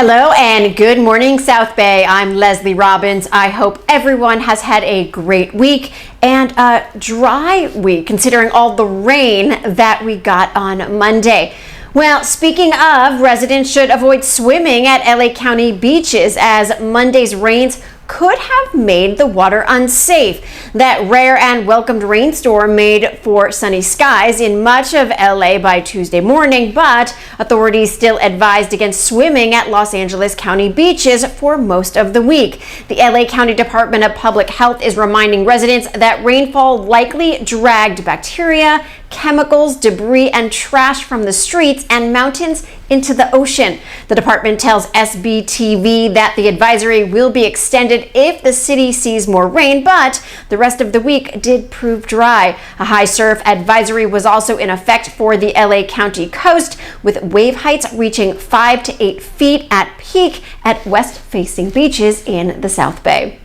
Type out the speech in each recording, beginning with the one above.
Hello and good morning, South Bay. I'm Lesley Robins. I hope everyone has had a great week and a dry week, considering all the rain that we got on Monday. Well, speaking of, residents should avoid swimming at LA County beaches as Monday's rains could have made the water unsafe. That rare and welcomed rainstorm made for sunny skies in much of LA by Tuesday morning, but authorities still advised against swimming at Los Angeles County beaches for most of the week. The LA County Department of Public Health is reminding residents that rainfall likely dragged bacteria, chemicals, debris, and trash from the streets and mountains into the ocean. The department tells SBTV that the advisory will be extended if the city sees more rain, but the rest of the week did prove dry. A high surf advisory was also in effect for the LA County coast, with wave heights reaching 5 to 8 feet at peak at west-facing beaches in the South Bay.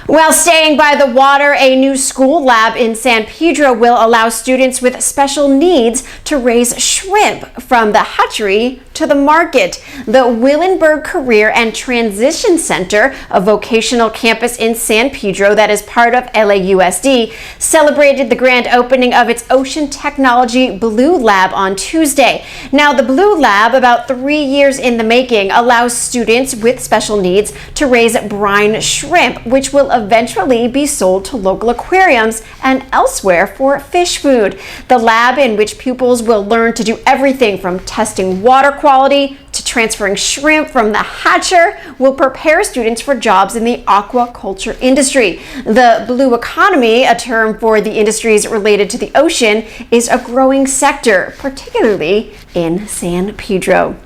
Well, staying by the water, a new school lab in San Pedro will allow students with special needs to raise shrimp from the hatchery to the market. The Willenberg Career and Transition Center, a vocational campus in San Pedro that is part of LAUSD, celebrated the grand opening of its Ocean Technology Blue Lab on Tuesday. Now, the Blue Lab, about 3 years in the making, allows students with special needs to raise brine shrimp, which will eventually be sold to local aquariums and elsewhere for fish food. The lab, in which pupils will learn to do everything from testing water quality to transferring shrimp from the hatcher, will prepare students for jobs in the aquaculture industry. The blue economy, a term for the industries related to the ocean, is a growing sector, particularly in San Pedro.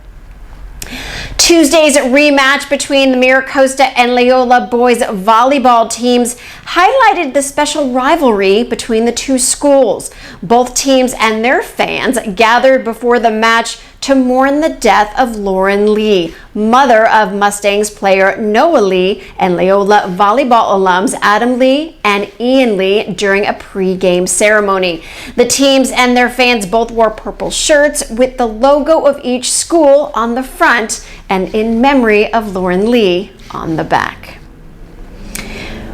Tuesday's rematch between the Miracosta and Loyola boys volleyball teams highlighted the special rivalry between the two schools. Both teams and their fans gathered before the match to mourn the death of Lauren Lee, mother of Mustangs player Noah Lee and Loyola volleyball alums Adam Lee and Ian Lee during a pre-game ceremony. The teams and their fans both wore purple shirts with the logo of each school on the front and in memory of Lauren Lee on the back.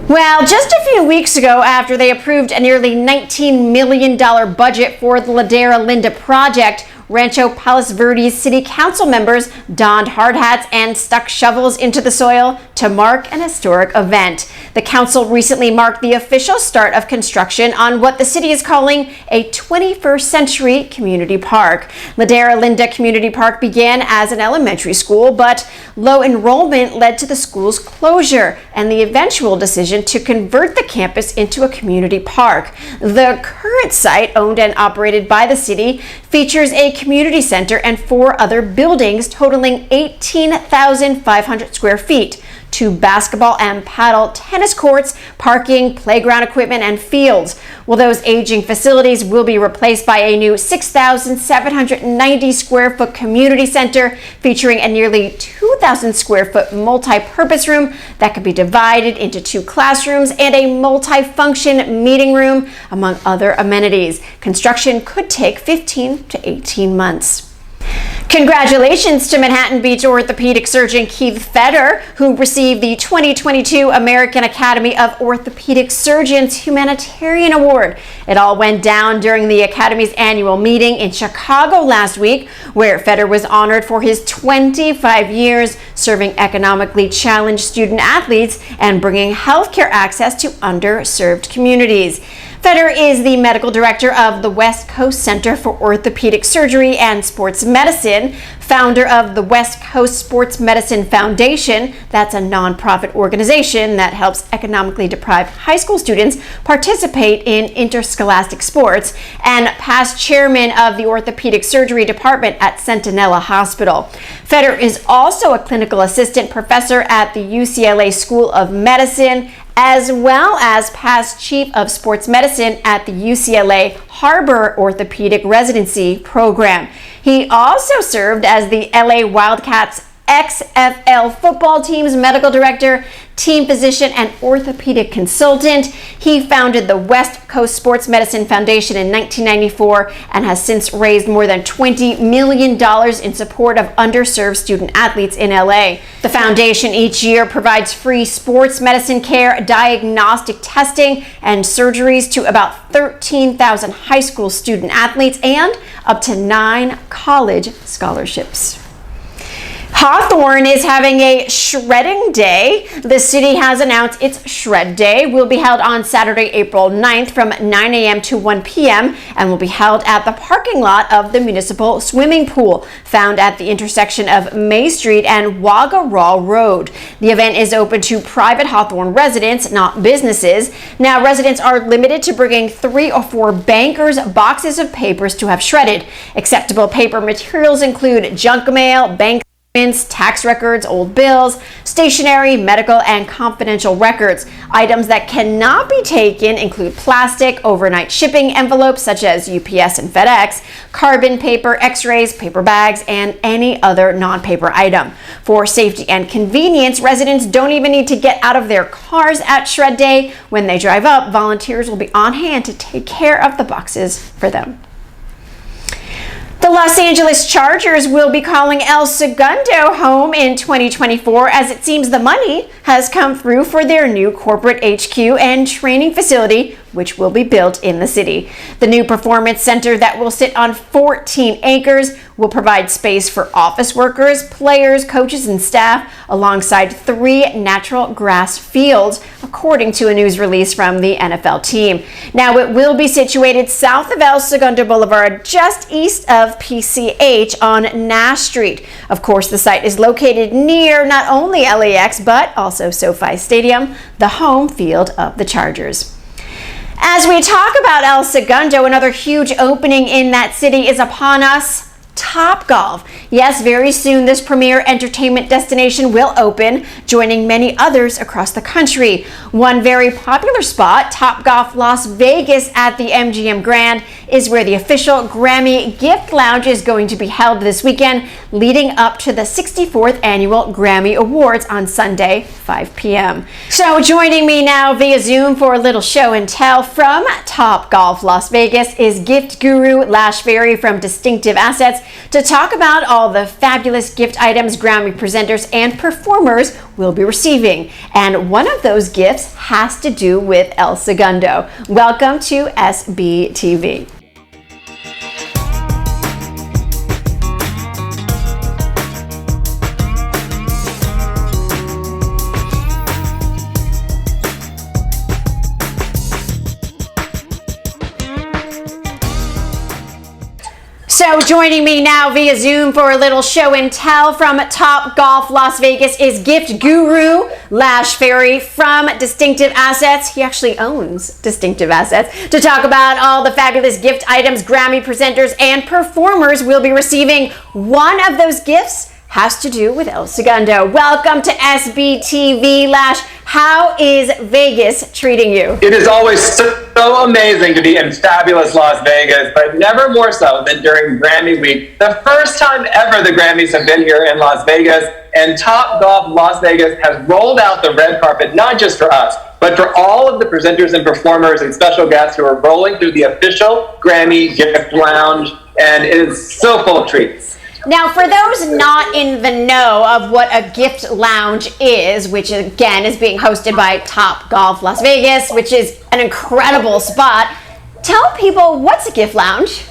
Well, just a few weeks ago, after they approved a nearly $19 million budget for the Ladera Linda project, Rancho Palos Verdes City Council members donned hard hats and stuck shovels into the soil to mark an historic event. The council recently marked the official start of construction on what the city is calling a 21st century community park. Ladera Linda Community Park began as an elementary school, but low enrollment led to the school's closure and the eventual decision to convert the campus into a community park. The current site, owned and operated by the city, features a community center and 4 other buildings totaling 18,500 square feet, 2 basketball and paddle tennis courts, parking, playground equipment, and fields. Well, those aging facilities will be replaced by a new 6,790 square foot community center featuring a nearly 2,000 square foot multi-purpose room that could be divided into 2 classrooms and a multi-function meeting room, among other amenities. Construction could take 15 to 18 months. Congratulations to Manhattan Beach orthopedic surgeon Keith Feder, who received the 2022 American Academy of Orthopedic Surgeons Humanitarian Award. It all went down during the Academy's annual meeting in Chicago last week, where Feder was honored for his 25 years serving economically challenged student athletes and bringing healthcare access to underserved communities. Feder is the medical director of the West Coast Center for Orthopedic Surgery and Sports Medicine, founder of the West Coast Sports Medicine Foundation. That's a nonprofit organization that helps economically deprived high school students participate in interscholastic sports, and past chairman of the orthopedic surgery department at Centinela Hospital. Feder is also a clinical assistant professor at the UCLA School of Medicine, as well as past chief of sports medicine at the UCLA Harbor Orthopedic Residency Program. He also served as the LA Wildcats XFL football team's medical director, team physician, and orthopedic consultant. He founded the West Coast Sports Medicine Foundation in 1994 and has since raised more than $20 million in support of underserved student athletes in LA. The foundation each year provides free sports medicine care, diagnostic testing, and surgeries to about 13,000 high school student athletes and up to 9 college scholarships. Hawthorne is having a shredding day. The city has announced its Shred Day will be held on Saturday, April 9th from 9 a.m. to 1 p.m. and will be held at the parking lot of the municipal swimming pool found at the intersection of May Street and Wagaraw Road. The event is open to private Hawthorne residents, not businesses. Now, residents are limited to bringing 3 or 4 bankers' boxes of papers to have shredded. Acceptable paper materials include junk mail, bank tax records, old bills, stationery, medical, and confidential records. Items that cannot be taken include plastic, overnight shipping envelopes such as UPS and FedEx, carbon paper, x-rays, paper bags, and any other non-paper item. For safety and convenience, residents don't even need to get out of their cars at Shred Day. When they drive up, volunteers will be on hand to take care of the boxes for them. The Los Angeles Chargers will be calling El Segundo home in 2024 as it seems the money has come through for their new corporate HQ and training facility, which will be built in the city. The new performance center that will sit on 14 acres will provide space for office workers, players, coaches, and staff alongside 3 natural grass fields, according to a news release from the NFL team. Now, it will be situated south of El Segundo Boulevard, just east of PCH on Nash Street. Of course, the site is located near not only LAX, but also SoFi Stadium, the home field of the Chargers. As we talk about El Segundo, another huge opening in that city is upon us. Topgolf. Yes, very soon this premier entertainment destination will open, joining many others across the country. One very popular spot, Topgolf Las Vegas at the MGM Grand, is where the official Grammy Gift Lounge is going to be held this weekend, leading up to the 64th Annual Grammy Awards on Sunday, 5 p.m. So joining me now via Zoom for a little show and tell from Topgolf Las Vegas is gift guru Lash Fairy from Distinctive Assets to talk about all the fabulous gift items Grammy presenters and performers will be receiving. And one of those gifts has to do with El Segundo. Welcome to SBTV. So joining me now via Zoom for a little show and tell from Topgolf Las Vegas is gift guru Lash Fairy from Distinctive Assets. He actually owns Distinctive Assets to talk about all the fabulous gift items Grammy presenters and performers will be receiving. One of those gifts has to do with El Segundo. Welcome to SBTV, Lash. How is Vegas treating you? It is always so amazing to be in fabulous Las Vegas, but never more so than during Grammy week. The first time ever the Grammys have been here in Las Vegas, and Topgolf Las Vegas has rolled out the red carpet, not just for us, but for all of the presenters and performers and special guests who are rolling through the official Grammy Gift Lounge, and it is so full of treats. Now, for those not in the know of what a gift lounge is, which again is being hosted by Topgolf Las Vegas, which is an incredible spot, tell people what's a gift lounge?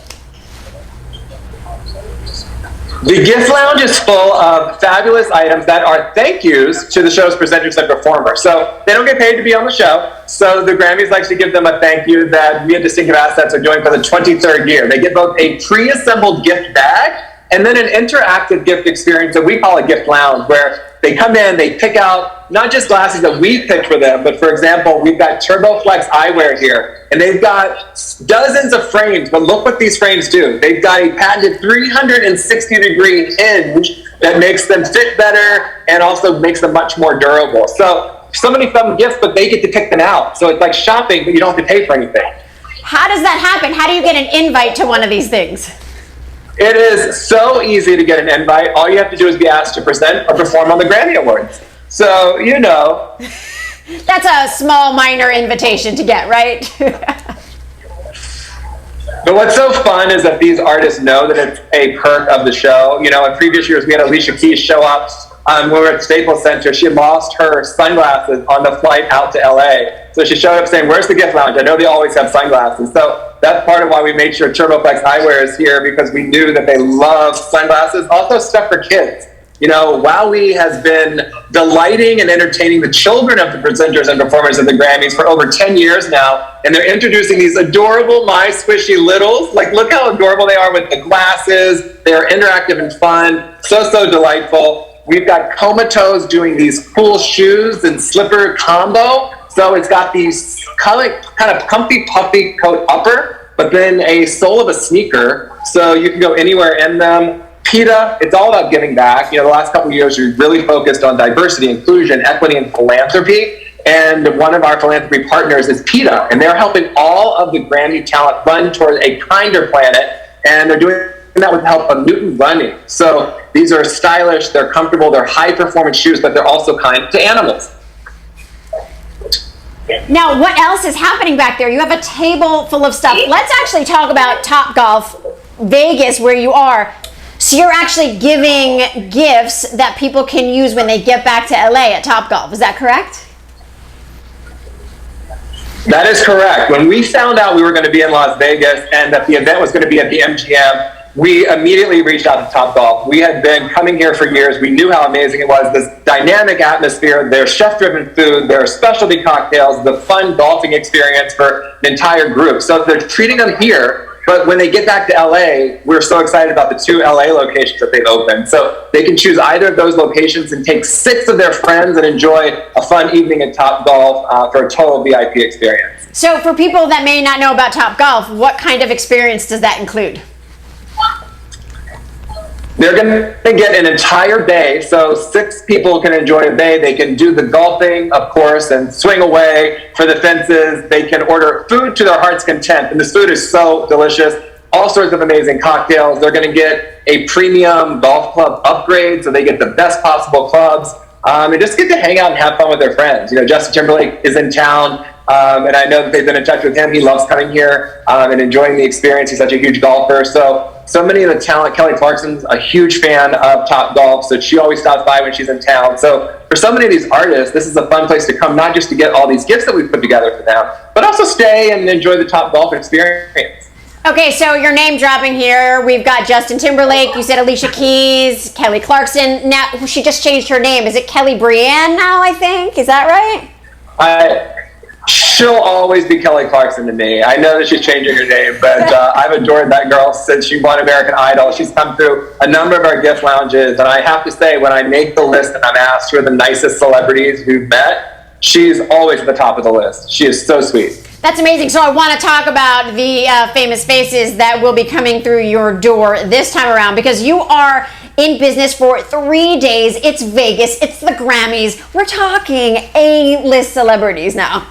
The gift lounge is full of fabulous items that are thank yous to the show's presenters and performers. So they don't get paid to be on the show. So the Grammys likes to give them a thank you that we at Distinctive Assets are doing for the 23rd year. They get both a pre-assembled gift bag and then an interactive gift experience that we call a gift lounge, where they come in, they pick out not just glasses that we picked for them, but for example, we've got TurboFlex eyewear here, and they've got dozens of frames, but look what these frames do. They've got a patented 360-degree hinge that makes them fit better and also makes them much more durable. So many fun gifts, but they get to pick them out. So it's like shopping, but you don't have to pay for anything. How does that happen? How do you get an invite to one of these things? It is so easy to get an invite. All you have to do is be asked to present or perform on the Grammy Awards. So, you know. That's a small, minor invitation to get, right? But what's so fun is that these artists know that it's a perk of the show. You know, in previous years, we had Alicia Keys show up when we were at Staples Center. She had lost her sunglasses on the flight out to LA. So she showed up saying, "Where's the gift lounge? I know they always have sunglasses." So that's part of why we made sure TurboFlex Eyewear is here, because we knew that they love sunglasses. Also stuff for kids. You know, WowWee has been delighting and entertaining the children of the presenters and performers of the Grammys for over 10 years now. And they're introducing these adorable My Squishy Littles. Like, look how adorable they are with the glasses. They're interactive and fun. So delightful. We've got Comatose doing these cool shoes and slipper combo. So it's got these kind of comfy, puffy coat upper, but then a sole of a sneaker. So you can go anywhere in them. PETA, it's all about giving back. You know, the last couple of years, we've really focused on diversity, inclusion, equity, and philanthropy. And one of our philanthropy partners is PETA, and they're helping all of the Grammy talent run toward a kinder planet. And they're doing that with the help of Newton Running. So these are stylish, they're comfortable, they're high-performance shoes, but they're also kind to animals. Now, what else is happening back there? You have a table full of stuff. Let's actually talk about Topgolf Vegas, where you are. So you're actually giving gifts that people can use when they get back to LA at Topgolf. Is that correct? That is correct. When we found out we were going to be in Las Vegas and that the event was going to be at the MGM, we immediately reached out to Topgolf. We had been coming here for years. We knew how amazing it was, this dynamic atmosphere, their chef-driven food, their specialty cocktails, the fun golfing experience for an entire group. So they're treating them here. But when they get back to LA, we're so excited about the 2 LA locations that they've opened. So they can choose either of those locations and take 6 of their friends and enjoy a fun evening at Topgolf for a total VIP experience. So for people that may not know about Topgolf, what kind of experience does that include? They're going to get an entire day, so 6 people can enjoy a day. They can do the golfing, of course, and swing away for the fences. They can order food to their heart's content, and this food is so delicious. All sorts of amazing cocktails. They're going to get a premium golf club upgrade, so they get the best possible clubs, and just get to hang out and have fun with their friends. You know, Justin Timberlake is in town, and I know that they've been in touch with him. He loves coming here and enjoying the experience. He's such a huge golfer. So many of the talent, Kelly Clarkson's a huge fan of Topgolf, so she always stops by when she's in town. So for so many of these artists, this is a fun place to come, not just to get all these gifts that we've put together for them, but also stay and enjoy the Topgolf experience. Okay, so your name dropping here. We've got Justin Timberlake. You said Alicia Keys, Kelly Clarkson. Now, she just changed her name. Is it Kelly Brienne now, I think? Is that right? She'll always be Kelly Clarkson to me. I know that she's changing her name, but I've adored that girl since she won American Idol. She's come through a number of our gift lounges, and I have to say, when I make the list and I'm asked who are the nicest celebrities we've met, she's always at the top of the list. She is so sweet. That's amazing. So I want to talk about the famous faces that will be coming through your door this time around, because you are in business for 3 days. It's Vegas. It's the Grammys. We're talking A-list celebrities now.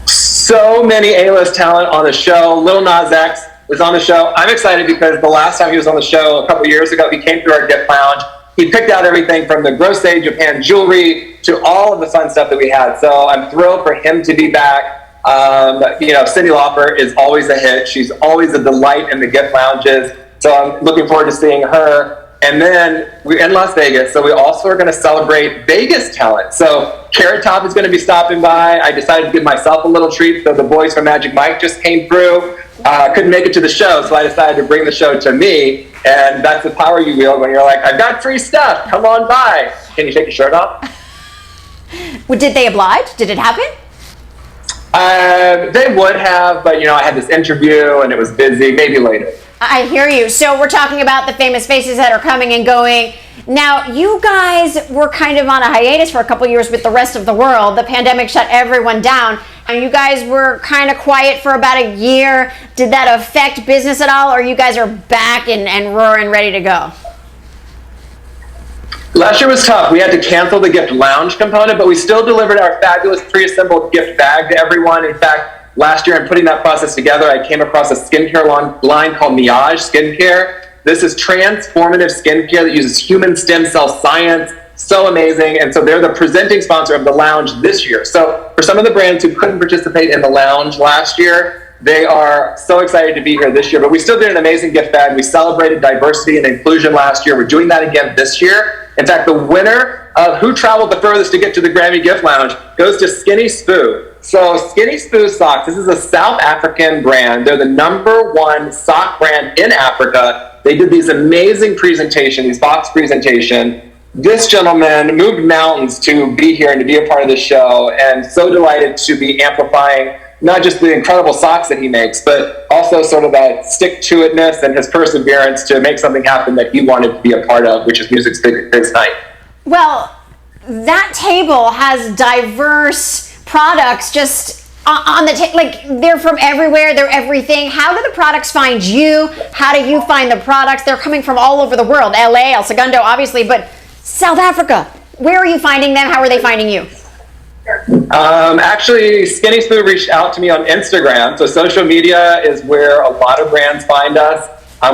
So many A-list talent on the show. Lil Nas X was on the show. I'm excited because the last time he was on the show a couple years ago, he came through our gift lounge. He picked out everything from the Grosse Japan jewelry to all of the fun stuff that we had. So I'm thrilled for him to be back. You know, Cyndi Lauper is always a hit. She's always a delight in the gift lounges. So I'm looking forward to seeing her. And then we're in Las Vegas, so we also are going to celebrate Vegas talent. So Carrot Top is going to be stopping by. I decided to give myself a little treat. So the boys from Magic Mike just came through. Couldn't make it to the show, so I decided to bring the show to me. And that's the power you wield when you're like, I've got free stuff. Come on by. Can you take your shirt off? Well, did they oblige? Did it happen? They would have, but you know, I had this interview and it was busy. Maybe later. I hear you. So we're talking about the famous faces that are coming and going. Now, you guys were kind of on a hiatus for a couple years with the rest of the world. The pandemic shut everyone down, and you guys were kind of quiet for about a year. Did that affect business at all, or you guys are back and roaring, ready to go? Last year was tough. We had to cancel the gift lounge component, but we still delivered our fabulous pre-assembled gift bag to everyone. In fact, last year in putting that process together, I came across a skincare line called Miage Skincare. This is transformative skincare that uses human stem cell science. So amazing. And so they're the presenting sponsor of the lounge this year. So for some of the brands who couldn't participate in the lounge last year, they are so excited to be here this year. But we still did an amazing gift bag. We celebrated diversity and inclusion last year. We're doing that again this year. In fact, the winner of who traveled the furthest to get to the Grammy Gift Lounge goes to Skinny Spoo. So Skinny Spoo Socks, this is a South African brand. They're the #1 sock brand in Africa. They did these amazing presentations, these box presentation. This gentleman moved mountains to be here and to be a part of the show, and so delighted to be amplifying not just the incredible socks that he makes, but also sort of that stick-to-itness and his perseverance to make something happen that he wanted to be a part of, which is music's biggest night. Well, that table has diverse products just on the table. Like, they're from everywhere, they're everything. How do the products find you? How do you find the products? They're coming from all over the world. LA, El Segundo, obviously, but South Africa, where are you finding them? How are they finding you? Actually, Skinny Spoo reached out to me on Instagram. So social media is where a lot of brands find us.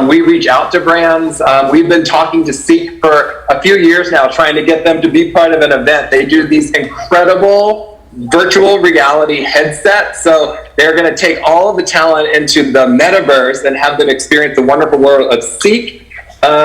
We reach out to brands. We've been talking to Seek for a few years now, trying to get them to be part of an event. They do these incredible virtual reality headsets. So they're going to take all of the talent into the metaverse and have them experience the wonderful world of Seek.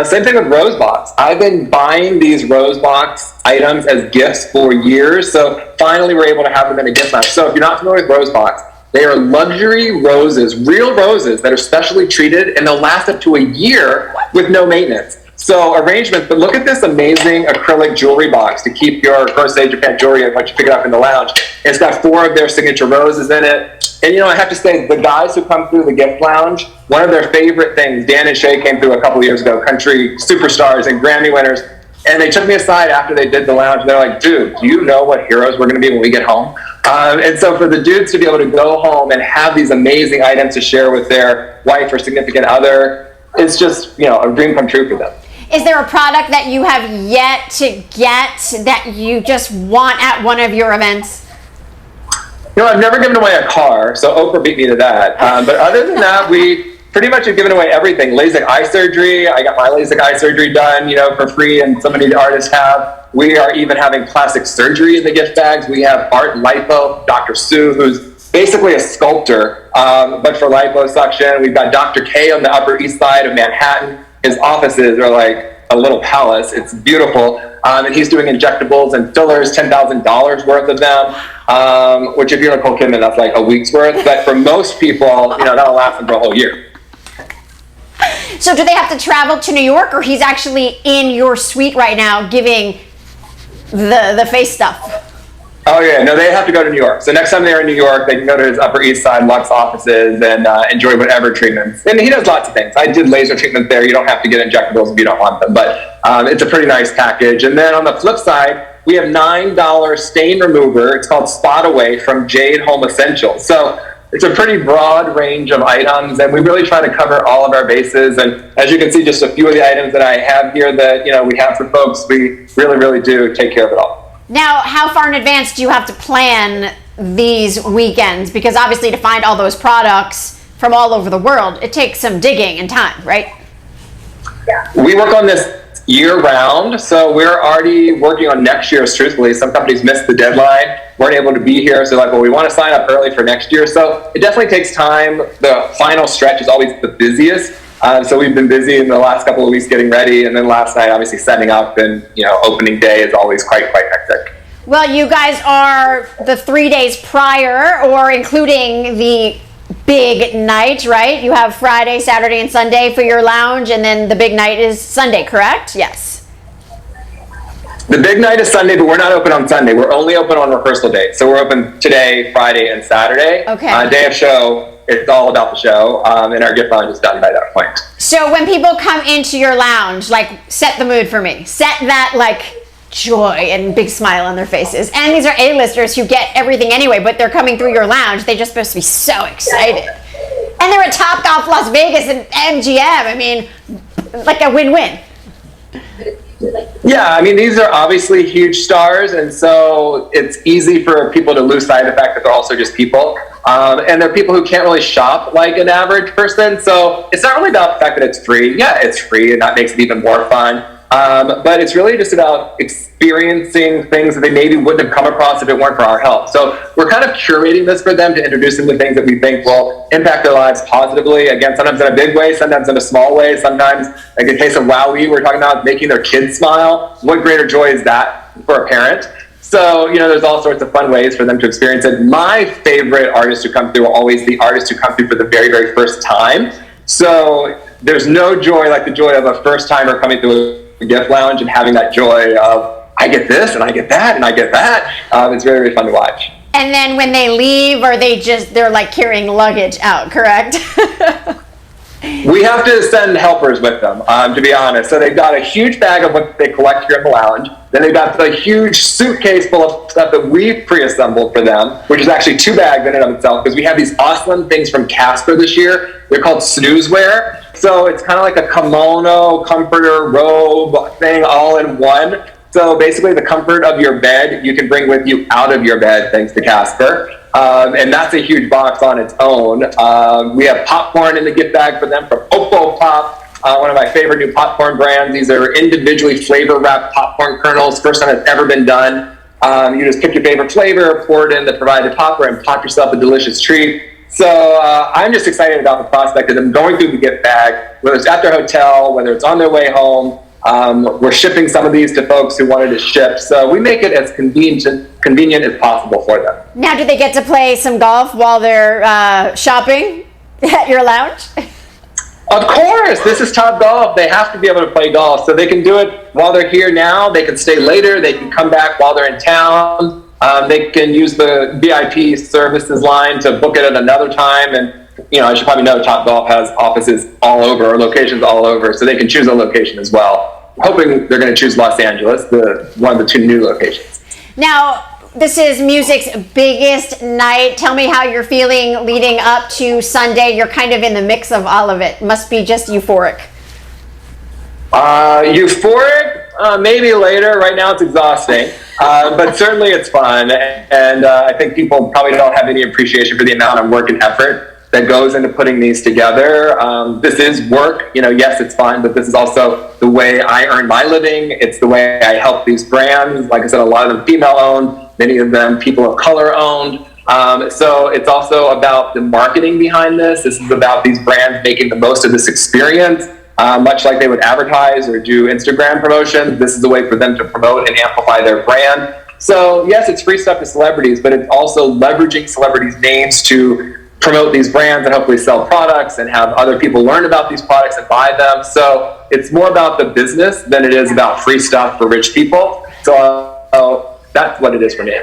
Same thing with Rosebox. I've been buying these Rosebox items as gifts for years, so finally we're able to have them in a gift lounge. So if you're not familiar with Rosebox, they are luxury roses, real roses that are specially treated, and they'll last up to a year with no maintenance. So arrangements, but look at this amazing acrylic jewelry box to keep your Crochet Japan jewelry and what you pick it up in the lounge. It's got 4 of their signature roses in it. And you know, I have to say, the guys who come through the gift lounge, one of their favorite things, Dan and Shay came through a couple years ago, country superstars and Grammy winners, and they took me aside after they did the lounge, and they're like, dude, do you know what heroes we're gonna be when we get home? And so for the dudes to be able to go home and have these amazing items to share with their wife or significant other, it's just, you know, a dream come true for them. Is there a product that you have yet to get that you just want at one of your events? You know, I've never given away a car, so Oprah beat me to that. But other than that, we pretty much have given away everything. LASIK eye surgery, I got my LASIK eye surgery done, you know, for free, and so many artists have. We are even having plastic surgery in the gift bags. We have Art Lipo, Dr. Sue, who's basically a sculptor, but for liposuction. We've got Dr. K on the Upper East Side of Manhattan. His offices are like a little palace. It's beautiful. And he's doing injectables and fillers, $10,000 worth of them, which if you're Nicole Kidman, that's like a week's worth. But for most people, you know, that'll last them for a whole year. So do they have to travel to New York, or he's actually in your suite right now giving the face stuff? Oh yeah, no, they have to go to New York. So next time they're in New York, they can go to his Upper East Side Lux offices and enjoy whatever treatments. And he does lots of things. I did laser treatment there. You don't have to get injectables if you don't want them, but it's a pretty nice package. And then on the flip side, we have $9 stain remover. It's called Spot Away from Jade Home Essentials. So it's a pretty broad range of items, and we really try to cover all of our bases. And as you can see, just a few of the items that I have here that, you know, we have for folks, we really, really do take care of it all. Now, how far in advance do you have to plan these weekends? Because obviously to find all those products from all over the world, it takes some digging and time, right? Yeah. We work on this year round, so we're already working on next year's, truthfully. Some companies missed the deadline, weren't able to be here, so like, well, we want to sign up early for next year. So it definitely takes time. The final stretch is always the busiest. So we've been busy in the last couple of weeks getting ready, and then last night, obviously setting up, and you know, opening day is always quite hectic. Well, you guys are the 3 days prior, or including the big night, right? You have Friday, Saturday, and Sunday for your lounge, and then the big night is Sunday, correct? Yes. The big night is Sunday, but we're not open on Sunday. We're only open on rehearsal days. So we're open today, Friday, and Saturday. Okay. Day of show, it's all about the show, and our gift lounge is done by that point. So when people come into your lounge, like, set the mood for me. Set that, like, joy and big smile on their faces. And these are A-listers who get everything anyway, but they're coming through your lounge. They're just supposed to be so excited. And they're at Topgolf Las Vegas and MGM. I mean, like a win-win. Yeah, I mean, these are obviously huge stars, and so it's easy for people to lose sight of the fact that they're also just people. And they're people who can't really shop like an average person, so it's not really about the fact that it's free. Yeah, it's free, and that makes it even more fun. But it's really just about experiencing things that they maybe wouldn't have come across if it weren't for our help. So we're kind of curating this for them to introduce them to things that we think will impact their lives positively. Again, sometimes in a big way, sometimes in a small way. Sometimes, like the case of Wowie, we're talking about making their kids smile. What greater joy is that for a parent? So, there's all sorts of fun ways for them to experience it. My favorite artists who come through are always the artists who come through for the very, very first time. So there's no joy like the joy of a first timer coming through a gift lounge and having that joy of, I get this and I get that and I get that. It's very, very fun to watch. And then when they leave, or they're like carrying luggage out, correct? We have to send helpers with them, to be honest. So they've got a huge bag of what they collect here in the lounge. Then they've got the huge suitcase full of stuff that we've pre-assembled for them, which is actually 2 bags in and of itself, because we have these awesome things from Casper this year. They're called snoozeware. So it's kind of like a kimono, comforter, robe thing all in one. So basically the comfort of your bed, you can bring with you out of your bed, thanks to Casper. And that's a huge box on its own. We have popcorn in the gift bag for them from Oppo Pop, one of my favorite new popcorn brands. These are individually flavor-wrapped popcorn kernels, first time it's ever been done. You just pick your favorite flavor, pour it in the provided popper, and pop yourself a delicious treat. So I'm just excited about the prospect of them going through the gift bag, whether it's at their hotel, whether it's on their way home. We're shipping some of these to folks who wanted to ship. So we make it as convenient as possible for them. Now, do they get to play some golf while they're shopping at your lounge? Of course, this is Top Golf. They have to be able to play golf. So they can do it while they're here now. They can stay later. They can come back while they're in town. They can use the VIP services line to book it at another time. And I should probably know Top Golf has offices all over, or locations all over, so they can choose a location as well. Hoping they're going to choose Los Angeles, one of the 2 new locations. Now, this is music's biggest night. Tell me how you're feeling leading up to Sunday. You're kind of in the mix of all of it. Must be just euphoric. Euphoric? Maybe later. Right now it's exhausting. But certainly it's fun. And I think people probably don't have any appreciation for the amount of work and effort that goes into putting these together. This is work. Yes, it's fun, but this is also the way I earn my living. It's the way I help these brands. Like I said, a lot of them female-owned, many of them people of color-owned. So it's also about the marketing behind this. This is about these brands making the most of this experience. Much like they would advertise or do Instagram promotion, this is a way for them to promote and amplify their brand. So yes, it's free stuff to celebrities, but it's also leveraging celebrities' names to promote these brands and hopefully sell products and have other people learn about these products and buy them. So it's more about the business than it is about free stuff for rich people. So that's what it is for me.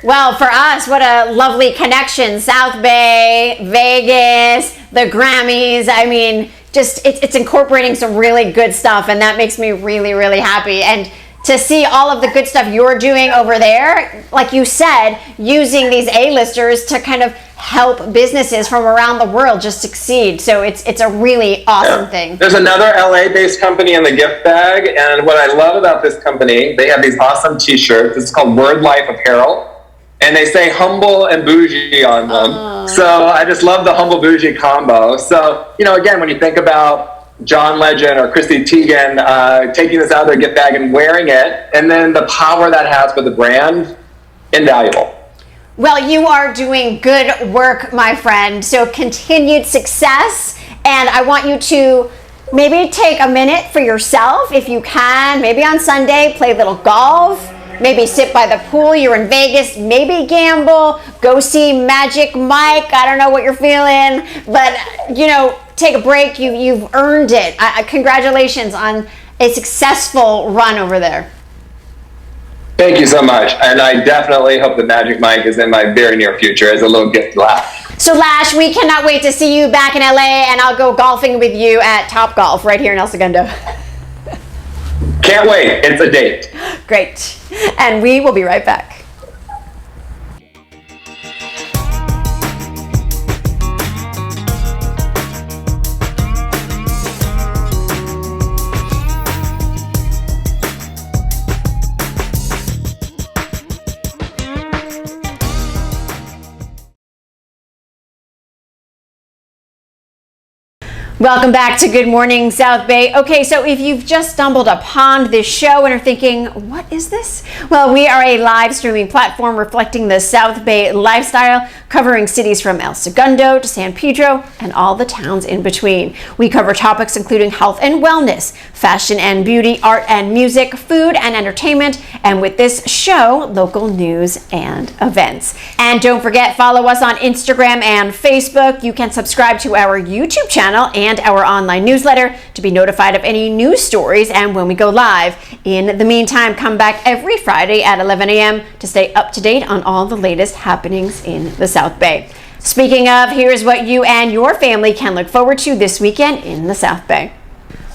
Well, for us, what a lovely connection. South Bay, Vegas, the Grammys. I mean, just it's incorporating some really good stuff, and that makes me really, really happy. And to see all of the good stuff you're doing over there, like you said, using these A-listers to kind of help businesses from around the world just succeed. So it's a really awesome thing. There's another LA-based company in the gift bag, and what I love about this company, they have these awesome t-shirts. It's called Word Life Apparel, and they say humble and bougie on them. So I just love the humble bougie combo. So, again, when you think about John Legend or Chrissy Teigen taking this out of their gift bag and wearing it, and then the power that has for the brand, invaluable. Well, you are doing good work, my friend. So continued success. And I want you to maybe take a minute for yourself if you can. Maybe on Sunday, play a little golf. Maybe sit by the pool. You're in Vegas. Maybe gamble. Go see Magic Mike. I don't know what you're feeling. But, take a break. You've earned it. Congratulations on a successful run over there. Thank you so much. And I definitely hope that Magic Mike is in my very near future as a little gift laugh. So Lash, we cannot wait to see you back in LA, and I'll go golfing with you at Top Golf right here in El Segundo. Can't wait. It's a date. Great. And we will be right back. Welcome back to Good Morning South Bay. Okay, so if you've just stumbled upon this show and are thinking, what is this? Well, we are a live streaming platform reflecting the South Bay lifestyle, covering cities from El Segundo to San Pedro and all the towns in between. We cover topics including health and wellness, fashion and beauty, art and music, food and entertainment, and with this show, local news and events. And don't forget, follow us on Instagram and Facebook. You can subscribe to our YouTube channel and our online newsletter to be notified of any news stories and when we go live. In the meantime, come back every Friday at 11 a.m. to stay up to date on all the latest happenings in the South Bay. Speaking of, here's what you and your family can look forward to this weekend in the South Bay.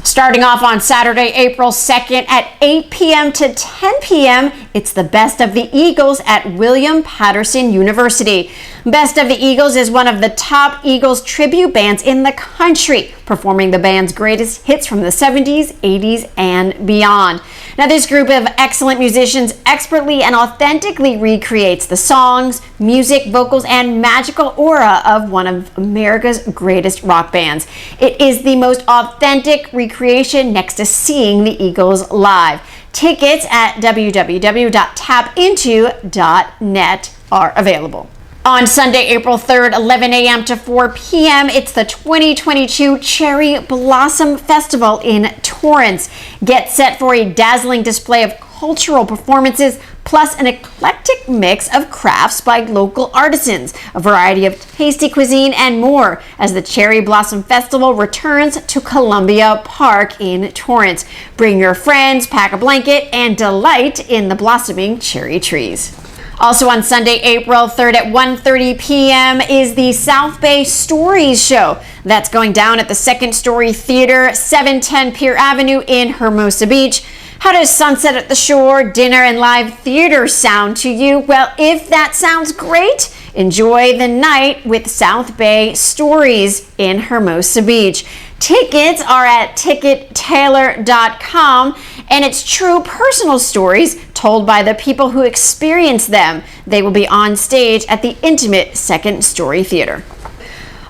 Starting off on Saturday, April 2nd at 8 p.m. to 10 p.m., it's the Best of the Eagles at William Patterson University. Best of the Eagles is one of the top Eagles tribute bands in the country, performing the band's greatest hits from the 70s, 80s, and beyond. Now, this group of excellent musicians expertly and authentically recreates the songs, music, vocals, and magical aura of one of America's greatest rock bands. It is the most authentic recreation next to seeing the Eagles live. Tickets at www.tapinto.net are available. On Sunday, April 3rd, 11 a.m. to 4 p.m., it's the 2022 Cherry Blossom Festival in Torrance. Get set for a dazzling display of cultural performances, plus an eclectic mix of crafts by local artisans, a variety of tasty cuisine, and more as the Cherry Blossom Festival returns to Columbia Park in Torrance. Bring your friends, pack a blanket, and delight in the blossoming cherry trees. Also on Sunday, April 3rd at 1:30 p.m. is the South Bay Stories Show. That's going down at the Second Story Theater, 710 Pier Avenue in Hermosa Beach. How does sunset at the shore, dinner, and live theater sound to you? Well, if that sounds great, enjoy the night with South Bay Stories in Hermosa Beach. Tickets are at tickettailor.com, and it's true personal stories told by the people who experience them. They will be on stage at the intimate Second Story Theater.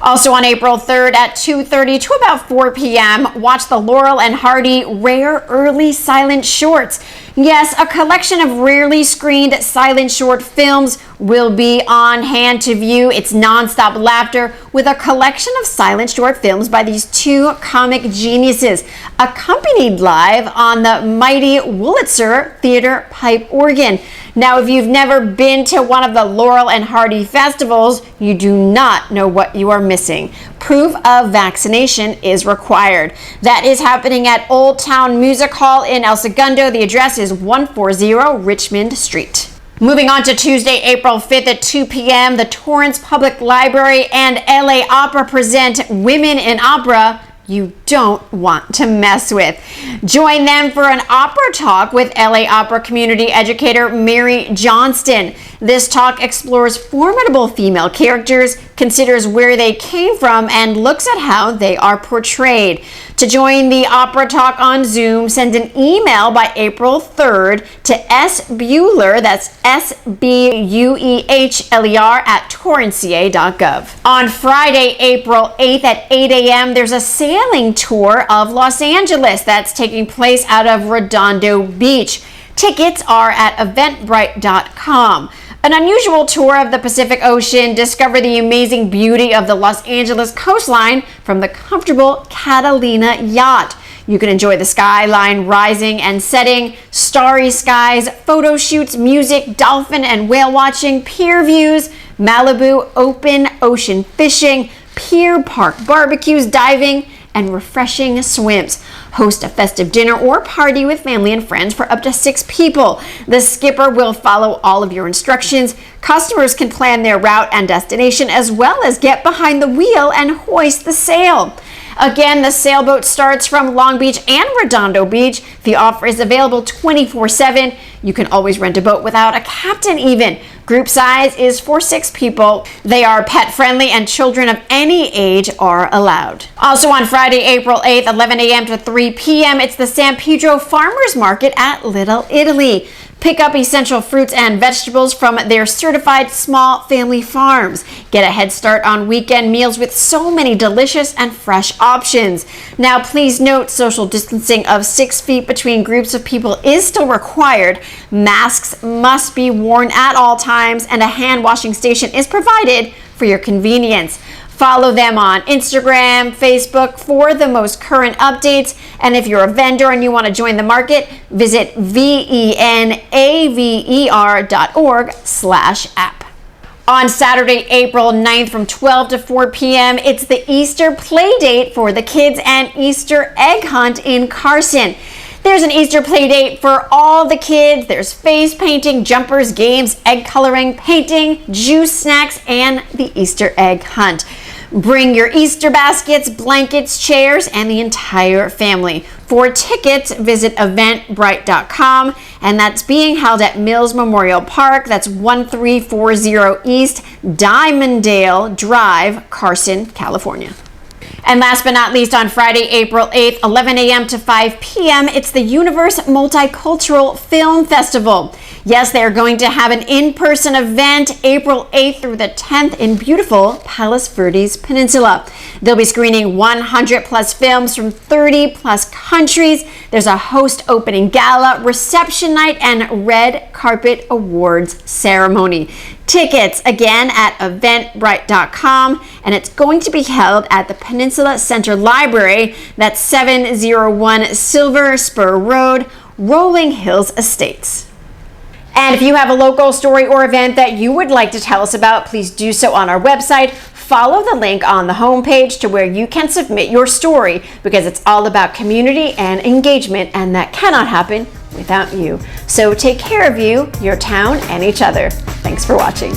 Also on April 3rd at 2:30 to about 4 p.m., watch the Laurel and Hardy Rare Early Silent Shorts. Yes, a collection of rarely screened silent short films will be on hand to view. It's nonstop laughter with a collection of silent short films by these two comic geniuses, accompanied live on the mighty Wurlitzer Theater pipe organ. Now, if you've never been to one of the Laurel and Hardy festivals, you do not know what you are missing. Proof of vaccination is required. That is happening at Old Town Music Hall in El Segundo. The address is 140 Richmond Street. Moving on to Tuesday, April 5th at 2 p.m., the Torrance Public Library and LA Opera present Women in Opera you don't want to mess with. Join them for an opera talk with LA Opera community educator Mary Johnston. This talk explores formidable female characters, considers where they came from, and looks at how they are portrayed. To join the opera talk on Zoom, send an email by April 3rd to sbuehler, that's SBUEHLER @torranceca.gov. On Friday, April 8th at 8 a.m., there's a sailing tour of Los Angeles that's taking place out of Redondo Beach. Tickets are at eventbrite.com. An unusual tour of the Pacific Ocean. Discover the amazing beauty of the Los Angeles coastline from the comfortable Catalina yacht. You can enjoy the skyline rising and setting, starry skies, photo shoots, music, dolphin and whale watching, pier views, Malibu open ocean fishing, pier park barbecues, diving, and refreshing swims. Host a festive dinner or party with family and friends for up to 6 people. The skipper will follow all of your instructions. Customers can plan their route and destination as well as get behind the wheel and hoist the sail. Again, the sailboat starts from Long Beach and Redondo Beach. The offer is available 24/7. You can always rent a boat without a captain even. Group size is for 6 people. They are pet friendly and children of any age are allowed. Also on Friday, April 8th, 11 a.m. to 3 p.m., it's the San Pedro Farmers Market at Little Italy. Pick up essential fruits and vegetables from their certified small family farms. Get a head start on weekend meals with so many delicious and fresh options. Now, please note social distancing of 6 feet between groups of people is still required. Masks must be worn at all times, and a hand washing station is provided for your convenience. Follow them on Instagram, Facebook for the most current updates. And if you're a vendor and you want to join the market, visit venaver.org/app. On Saturday, April 9th from 12 to 4 p.m., it's the Easter play date for the kids and Easter egg hunt in Carson. There's an Easter play date for all the kids. There's face painting, jumpers, games, egg coloring, painting, juice, snacks, and the Easter egg hunt. Bring your Easter baskets, blankets, chairs, and the entire family. For tickets, visit eventbrite.com, and that's being held at Mills Memorial Park. That's 1340 East Diamonddale Drive, Carson, California. And last but not least, on Friday, April 8th, 11 a.m. to 5 p.m., it's the Universe Multicultural Film Festival. Yes, they're going to have an in-person event April 8th through the 10th in beautiful Palos Verdes Peninsula. They'll be screening 100 plus films from 30 plus countries. There's a host opening gala, reception night, and red carpet awards ceremony. Tickets, again, at eventbrite.com, and it's going to be held at the Peninsula Center Library. That's 701 Silver Spur Road, Rolling Hills Estates. And if you have a local story or event that you would like to tell us about, please do so on our website. Follow the link on the homepage to where you can submit your story, because it's all about community and engagement, and that cannot happen without you. So take care of you, your town, and each other. Thanks for watching.